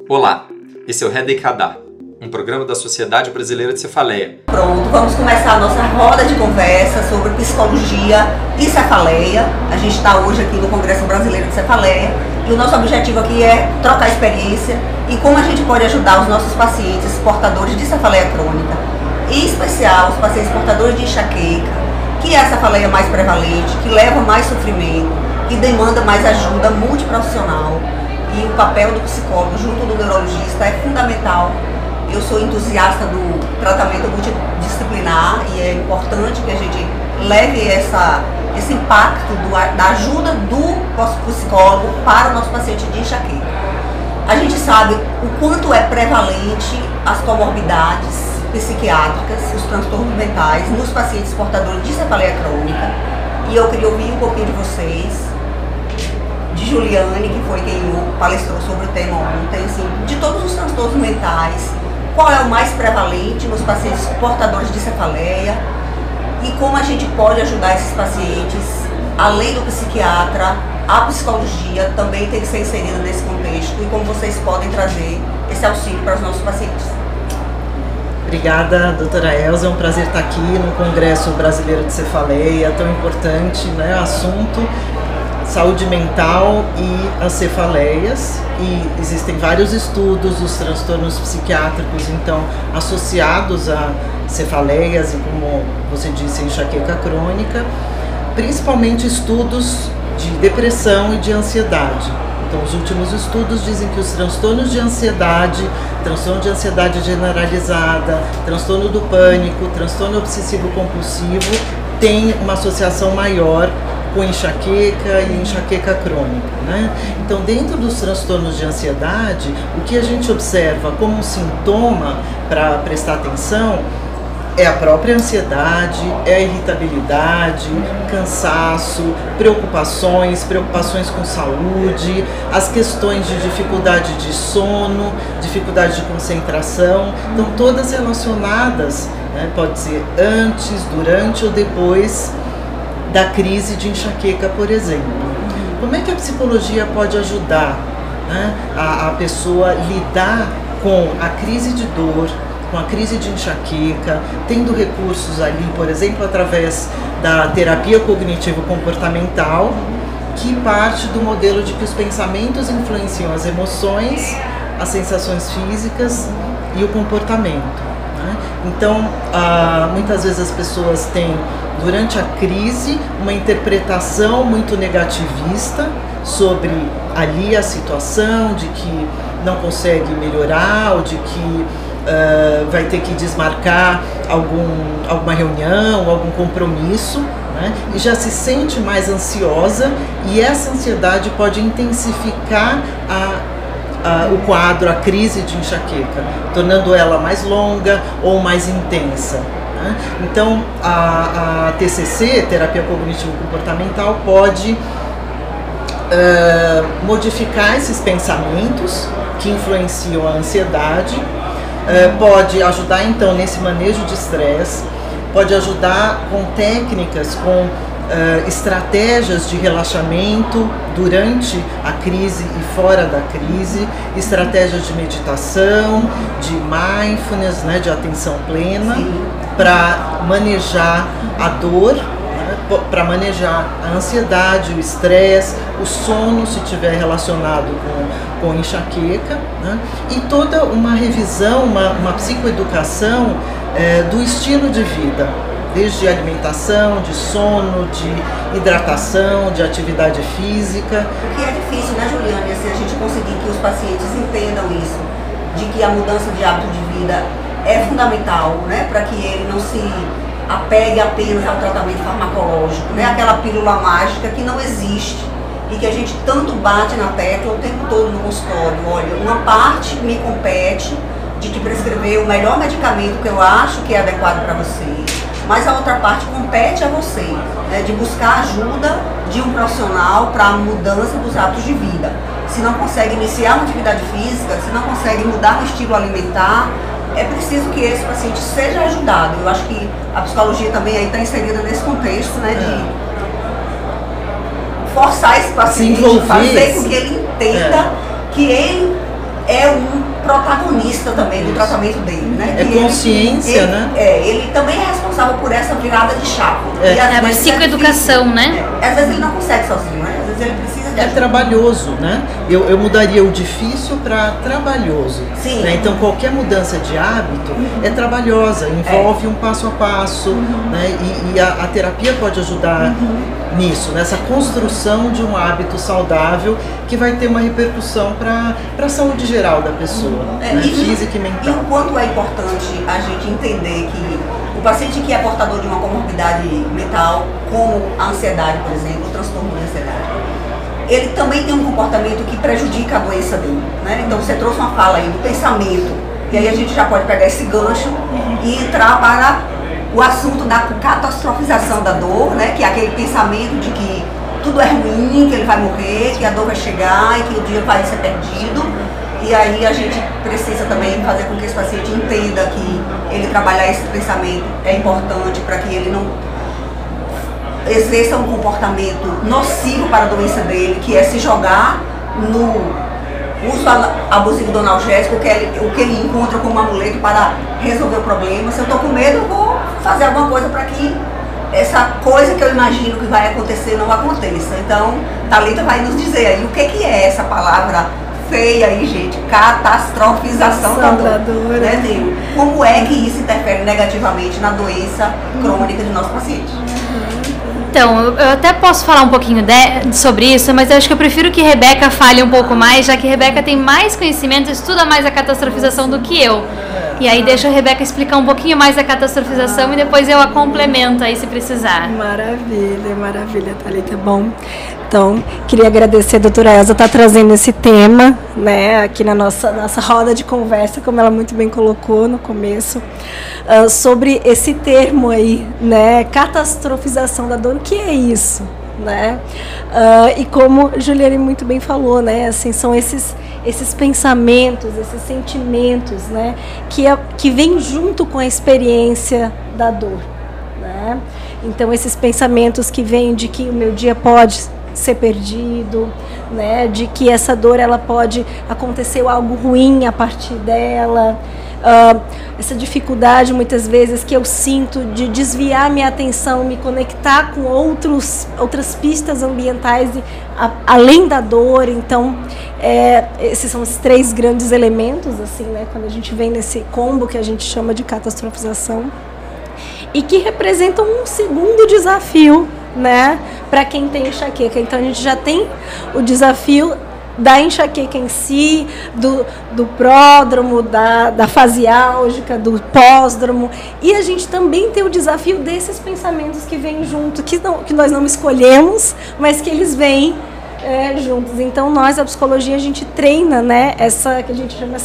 Olá, esse é o REDECADA, um programa da Sociedade Brasileira de Cefaleia. Pronto, vamos começar a nossa roda de conversa sobre psicologia e cefaleia. A gente está hoje aqui no Congresso Brasileiro de Cefaleia e o nosso objetivo aqui é trocar experiência e como a gente pode ajudar os nossos pacientes portadores de cefaleia crônica, em especial os pacientes portadores de enxaqueca, que é a cefaleia mais prevalente, que leva mais sofrimento, que demanda mais ajuda multiprofissional. E o papel do psicólogo junto do neurologista é fundamental. Eu sou entusiasta do tratamento multidisciplinar e é importante que a gente leve esse impacto da ajuda do psicólogo para o nosso paciente de enxaqueca. A gente sabe o quanto é prevalente as comorbidades psiquiátricas, os transtornos mentais nos pacientes portadores de cefaleia crônica. E eu queria ouvir um pouquinho de vocês, de Juliane, que foi quem palestrou sobre o tema ontem, assim, de todos os transtornos mentais, qual é o mais prevalente nos pacientes portadores de cefaleia e como a gente pode ajudar esses pacientes, além do psiquiatra, a psicologia também tem que ser inserida nesse contexto e como vocês podem trazer esse auxílio para os nossos pacientes. Obrigada, doutora Elza, é um prazer estar aqui no Congresso Brasileiro de Cefaleia, tão importante, né, assunto. Saúde mental e as cefaleias, e existem vários estudos dos transtornos psiquiátricos então associados a cefaleias e, como você disse, enxaqueca crônica, principalmente estudos de depressão e de ansiedade. Então os últimos estudos dizem que os transtorno de ansiedade generalizada, transtorno do pânico, transtorno obsessivo compulsivo têm uma associação maior com enxaqueca e enxaqueca crônica, né? Então, dentro dos transtornos de ansiedade, o que a gente observa como um sintoma para prestar atenção é a própria ansiedade, é a irritabilidade, cansaço, preocupações com saúde, as questões de dificuldade de sono, dificuldade de concentração, então todas relacionadas, né, pode ser antes, durante ou depois da crise de enxaqueca, por exemplo. Como é que a psicologia pode ajudar, né, a pessoa lidar com a crise de dor, com a crise de enxaqueca, tendo recursos ali, por exemplo, através da terapia cognitivo-comportamental, que parte do modelo de que os pensamentos influenciam as emoções, as sensações físicas e o comportamento. Então, muitas vezes as pessoas têm, durante a crise, uma interpretação muito negativista sobre ali a situação, de que não consegue melhorar, ou de que vai ter que desmarcar alguma reunião, algum compromisso, né? E já se sente mais ansiosa, e essa ansiedade pode intensificar o quadro, a crise de enxaqueca, tornando ela mais longa ou mais intensa, né? Então, a TCC, Terapia Cognitivo-Comportamental, pode modificar esses pensamentos que influenciam a ansiedade, pode ajudar, então, nesse manejo de estresse, pode ajudar com técnicas, com estratégias de relaxamento durante a crise e fora da crise, estratégias de meditação, de mindfulness, né, de atenção plena, para manejar a dor, né, para manejar a ansiedade, o estresse, o sono, se estiver relacionado com enxaqueca, né, e toda uma revisão, uma psicoeducação do estilo de vida, desde alimentação, de sono, de hidratação, de atividade física. O que é difícil, né, Juliane, assim, a gente conseguir que os pacientes entendam isso, de que a mudança de hábito de vida é fundamental, né, para que ele não se apegue apenas ao tratamento farmacológico, né, aquela pílula mágica que não existe e que a gente tanto bate na tecla o tempo todo no consultório. Olha, uma parte me compete de te prescrever o melhor medicamento que eu acho que é adequado para você, mas a outra parte compete a você, né, de buscar ajuda de um profissional para a mudança dos hábitos de vida. Se não consegue iniciar uma atividade física, se não consegue mudar o estilo alimentar, é preciso que esse paciente seja ajudado. Eu acho que a psicologia também está inserida nesse contexto, né, de forçar esse paciente, fazer com que ele entenda que ele é um egoísta também do tratamento dele, né? É consciência, né? Ele também é responsável por essa virada de chave. É uma psicoeducação, né? Às vezes ele não consegue sozinho, né? Às vezes ele precisa de ajuda. Trabalhoso, né? Eu mudaria o difícil para trabalhoso. Sim. Né? Então qualquer mudança de hábito é trabalhosa, envolve um passo a passo, né? E a terapia pode ajudar nisso, nessa construção de um hábito saudável que vai ter uma repercussão para a saúde geral da pessoa, né? Física e mental. E o quanto é importante a gente entender que o paciente que é portador de uma comorbidade mental, como a ansiedade, por exemplo, o transtorno de ansiedade, ele também tem um comportamento que prejudica a doença dele, né? Então você trouxe uma fala aí do pensamento, e aí a gente já pode pegar esse gancho e entrar para o assunto da catastrofização da dor, né? Que é aquele pensamento de que tudo é ruim, que ele vai morrer, que a dor vai chegar e que o dia vai ser perdido. E aí a gente precisa também fazer com que esse paciente entenda que ele trabalhar esse pensamento é importante para que ele não exerça um comportamento nocivo para a doença dele, que é se jogar no uso abusivo do analgésico, o que ele encontra como amuleto para resolver o problema. Se eu estou com medo, eu vou fazer alguma coisa para que essa coisa que eu imagino que vai acontecer não aconteça. Então, Thalita vai nos dizer aí o que é essa palavra feia aí, gente, catastrofização da dor. Né? Como é que isso interfere negativamente na doença crônica de nosso paciente? Então, eu até posso falar um pouquinho sobre isso, mas eu acho que eu prefiro que Rebeca fale um pouco mais, já que Rebeca tem mais conhecimento, estuda mais a catastrofização do que eu. E aí deixa a Rebeca explicar um pouquinho mais a catastrofização e depois eu a complemento aí se precisar. Maravilha, Thalita. Bom, então, queria agradecer a doutora Elza estar trazendo esse tema, né, aqui na nossa roda de conversa, como ela muito bem colocou no começo, sobre esse termo aí, né, catastrofização da dor. O que é isso? Né? E como Juliane muito bem falou, né, assim, são esses pensamentos, esses sentimentos, né, que vêm junto com a experiência da dor, né? Então esses pensamentos que vêm de que o meu dia pode ser perdido, né, de que essa dor ela pode acontecer algo ruim a partir dela, essa dificuldade muitas vezes que eu sinto de desviar minha atenção, me conectar com outras pistas ambientais além da dor. Então esses são os três grandes elementos, assim, né, quando a gente vem nesse combo que a gente chama de catastrofização, e que representam um segundo desafio, né, para quem tem enxaqueca. Então a gente já tem o desafio da enxaqueca em si, do pródromo, da fase álgica, do pós-dromo, e a gente também tem o desafio desses pensamentos que vêm junto, que nós não escolhemos, mas que eles vêm juntos. Então nós, a psicologia, a gente treina, né, que a gente chama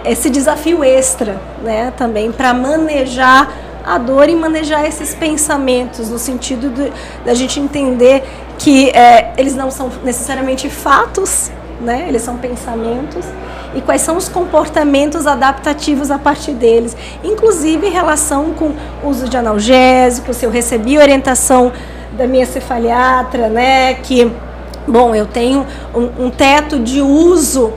esse desafio extra, né, também para manejar a dor e manejar esses pensamentos, no sentido da gente entender que eles não são necessariamente fatos, né? Eles são pensamentos, e quais são os comportamentos adaptativos a partir deles, inclusive em relação com o uso de analgésicos. Se eu recebi orientação da minha cefaliatra, né, que, bom, eu tenho um teto de uso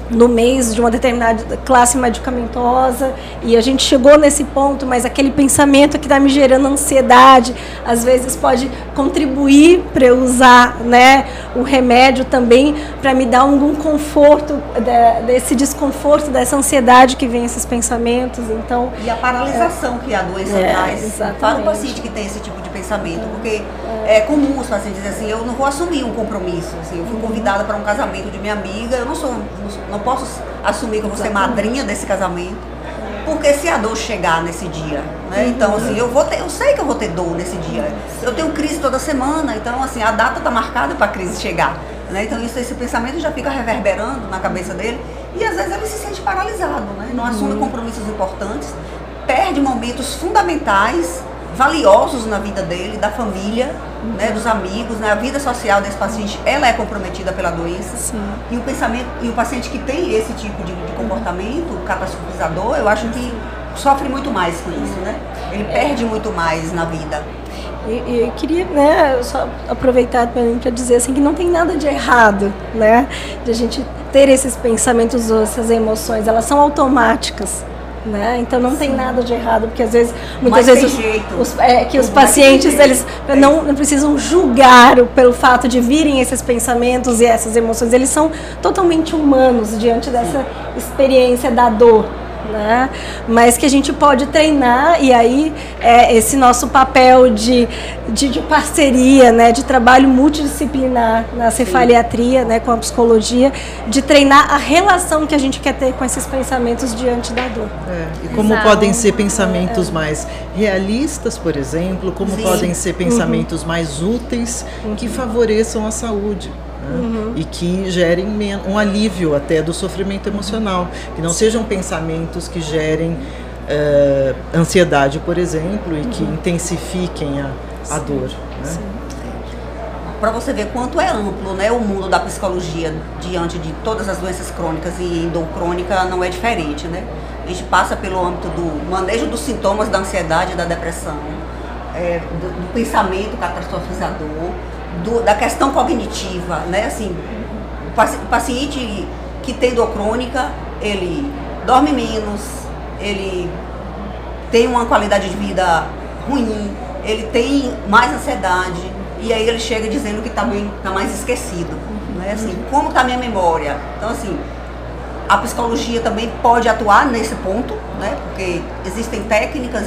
no mês de uma determinada classe medicamentosa, e a gente chegou nesse ponto, mas aquele pensamento que está me gerando ansiedade, às vezes pode contribuir para eu usar, né, o remédio também, para me dar algum conforto desse desconforto, dessa ansiedade que vem esses pensamentos. Então, e a paralisação que a doença traz para o paciente que tem esse tipo de pensamento, porque é comum os pacientes dizerem assim: eu não vou assumir um compromisso, assim, eu fui convidada para um casamento de minha amiga, eu não posso assumir que eu vou ser madrinha desse casamento, porque se a dor chegar nesse dia, né? Então, assim, eu sei que eu vou ter dor nesse dia. Eu tenho crise toda semana, então, assim, a data está marcada para a crise chegar, né? Então, esse pensamento já fica reverberando na cabeça dele, e às vezes ele se sente paralisado, né? Não assume compromissos importantes, perde momentos fundamentais, valiosos na vida dele, da família, né, dos amigos, né? A vida social desse paciente, ela é comprometida pela doença. Sim. E o paciente que tem esse tipo de comportamento catastrofizador, eu acho que sofre muito mais com isso, né? Ele perde muito mais na vida. E eu queria, né, só aproveitar para dizer assim que não tem nada de errado, né, de a gente ter esses pensamentos ou essas emoções, elas são automáticas. Né? Então não tem nada de errado, porque às vezes, muitas vezes os pacientes eles não precisam julgar pelo fato de virem esses pensamentos e essas emoções, eles são totalmente humanos diante dessa experiência da dor. Né? Mas que a gente pode treinar, e aí esse nosso papel de parceria, né? De trabalho multidisciplinar na cefaliatria, né? Com a psicologia, de treinar a relação que a gente quer ter com esses pensamentos diante da dor. E como podem ser pensamentos mais realistas, por exemplo, como podem ser pensamentos mais úteis que favoreçam a saúde. E que gerem um alívio até do sofrimento emocional, que não sejam pensamentos que gerem ansiedade, por exemplo, e que intensifiquem a dor. Né? Para você ver quanto é amplo, né, o mundo da psicologia diante de todas as doenças crônicas, e dor crônica não é diferente. Né? A gente passa pelo âmbito do manejo dos sintomas da ansiedade e da depressão, do pensamento catastrofizador, da questão cognitiva, né? Assim, o paciente que tem dor crônica, ele dorme menos, ele tem uma qualidade de vida ruim, ele tem mais ansiedade, e aí ele chega dizendo que também está mais esquecido, né? Assim, como está a minha memória? Então, assim, a psicologia também pode atuar nesse ponto, né? Porque existem técnicas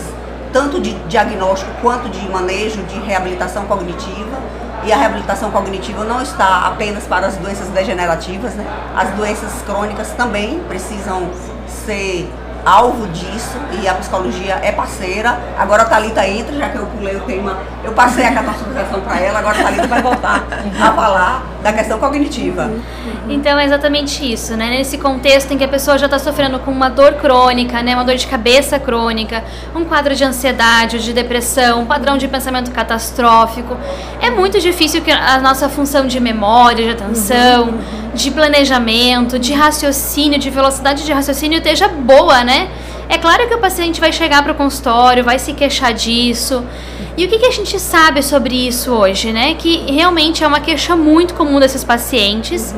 tanto de diagnóstico quanto de manejo, de reabilitação cognitiva. E a reabilitação cognitiva não está apenas para as doenças degenerativas, né? As doenças crônicas também precisam ser alvo disso, e a psicologia é parceira. Agora a Thalita entra, já que eu pulei o tema, eu passei a catastrofização para ela, agora a Thalita vai voltar a falar da questão cognitiva. Então é exatamente isso, né? Nesse contexto em que a pessoa já está sofrendo com uma dor crônica, né? Uma dor de cabeça crônica, um quadro de ansiedade, de depressão, um padrão de pensamento catastrófico, é muito difícil que a nossa função de memória, de atenção, de planejamento, de raciocínio, de velocidade de raciocínio esteja boa, né? É claro que o paciente vai chegar para o consultório, vai se queixar disso. E o que a gente sabe sobre isso hoje, né? Que realmente é uma queixa muito comum desses pacientes.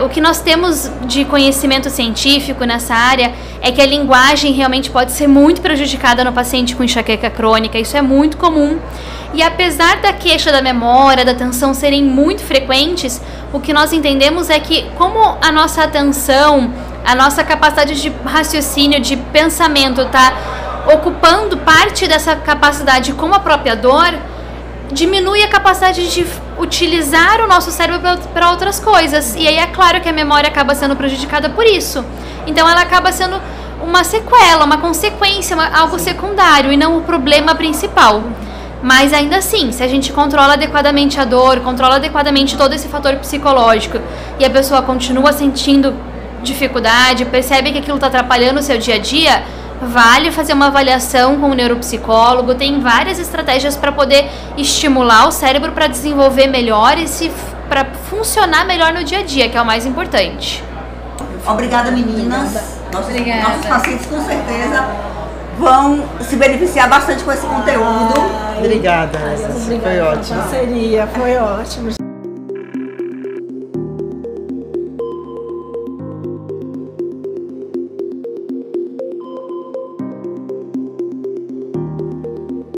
O que nós temos de conhecimento científico nessa área é que a linguagem realmente pode ser muito prejudicada no paciente com enxaqueca crônica. Isso é muito comum. E apesar da queixa da memória, da atenção serem muito frequentes, o que nós entendemos é que como a nossa atenção, a nossa capacidade de raciocínio, de pensamento está ocupando parte dessa capacidade com a própria dor, diminui a capacidade de utilizar o nosso cérebro para outras coisas. E aí é claro que a memória acaba sendo prejudicada por isso. Então ela acaba sendo uma sequela, uma consequência, algo secundário e não o problema principal. Mas ainda assim, se a gente controla adequadamente a dor, controla adequadamente todo esse fator psicológico e a pessoa continua sentindo dificuldade, percebe que aquilo está atrapalhando o seu dia a dia, vale fazer uma avaliação com o neuropsicólogo. Tem várias estratégias para poder estimular o cérebro para desenvolver melhor e para funcionar melhor no dia a dia, que é o mais importante. Obrigada, meninas. Nossos pacientes com certeza vão se beneficiar bastante com esse conteúdo. Obrigada, foi ótimo. Foi ótimo.